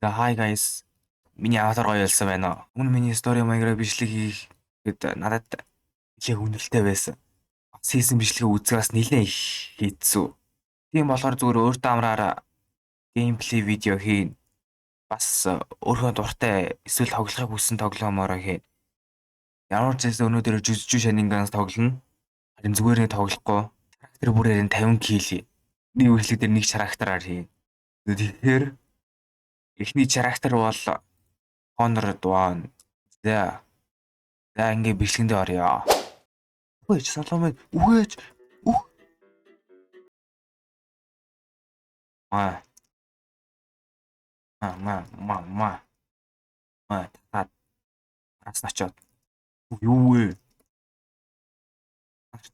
Hi guys. Миний аватар гоё болсон байна уу? Өмнө миний story маягаар бичлэг хийх гээд надад их үнэлтэй байсан. Season бичлэгээ үзгээс нэлээд их хийцүү. Тийм болохоор зүгээр өөртөө амраар геймплей видео хийн. Бас өөрөө дуртай эсвэл тоглохыг хүссэн тоглоомороо хийн. Ямар ч зүйл өнөөдөр жүжиг шанингаас тоглоно. Харин зүгээр нэг тоглохгүй. Характер бүрээр нь 50 кил. Нэг бичлэг дээр нэг характераар хийн. Тэгэхээр эхний характер бол Honor Duan. За ингээ бичлэгэндээ орё. Үгүй ч саламын үгүйч. Таас начаад. Юу вэ?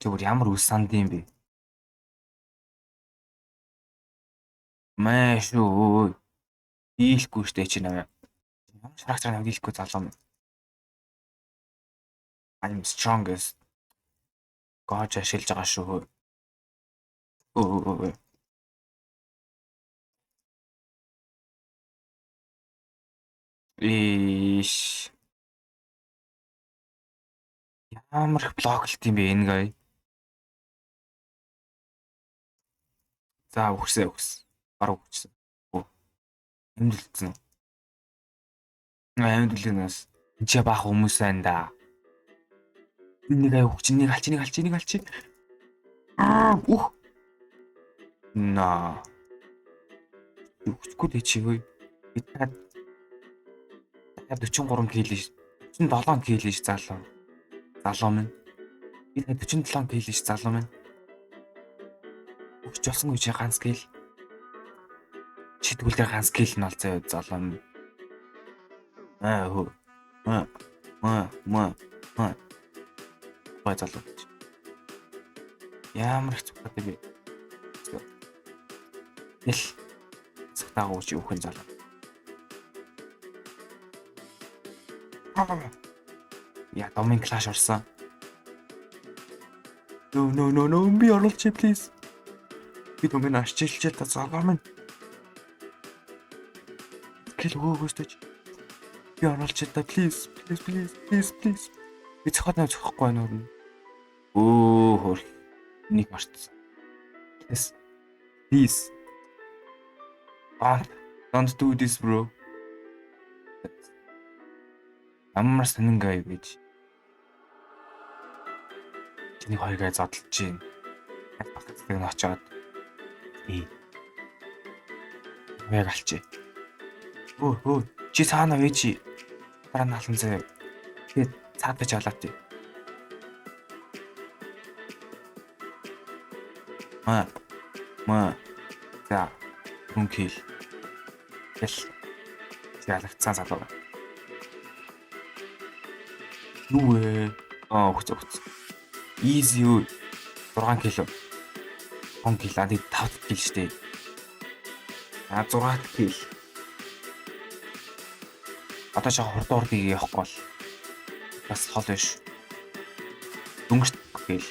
Тэр ямар үс санд юм бэ? Шүү. Дийлэхгүй штэ чи наваа. Ямар характер наваа дийлэхгүй залуу минь. I'm strongest. Гооч ашиглаж байгаа шүү. Иш. Ямар их блоклт юм бэ энэ гай. За үхсээ. Баруун үхсэн. Хэмдэлцэн. Хэмдэлнээс чи баах хүмүүс байна да. Нэг ай үхчин нэг алчи. Ух. На. Үхчихгүй дээ чи хөөе. Би та 43 кг ш. 47 кг ш залуу. Залуу минь. Би 47 кг ш залуу минь. Үхч болсон гэж ганц кил. Чи тэгвэл тэр ганц кил нь олцоо залуу минь. Хөө. Бай залуу. Ямар их цогтой бэ? Ил. Цогтойгоо чи үхэн залуу. Я домын клаш орсон. No, би оруулж please. Би домын ашиглаж та залуу минь. Кил өгөөстэй. Би оруулж та please. Би цохот цохохгүй нөр. Хөр. Нэг марцсан. Please. Don't do this bro. Амар санангай гэж. Чиний хоёроо задлж чинь. Багцдаг нь очоод. Яг алчи. Өө. Чи цаана вэ чи? Дараа нь алан заяа. Тэгээд цаадаж алаа тий. За. Мөнхил. Ялагцсан залуу. Юу вэ? Хөцөө. Easy юу? 6 кг. 10 кг ад 5 кг штэ. 6 кг. Одоо ч хурд явахгүй бол бас хол биш. Дөнгөж гээл.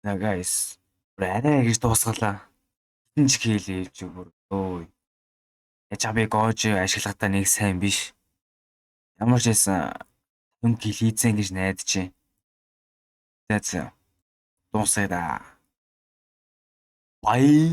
На гайс. Арай гэж дуусгалаа. Хитэн ч хийлээ чи бүр. Өө. Яж би гоож ашиглахтаа нэг сайн биш. Ямар ч байсан юм хийцэн гэж найдаж байна. За за. Дуусаа да. Бай.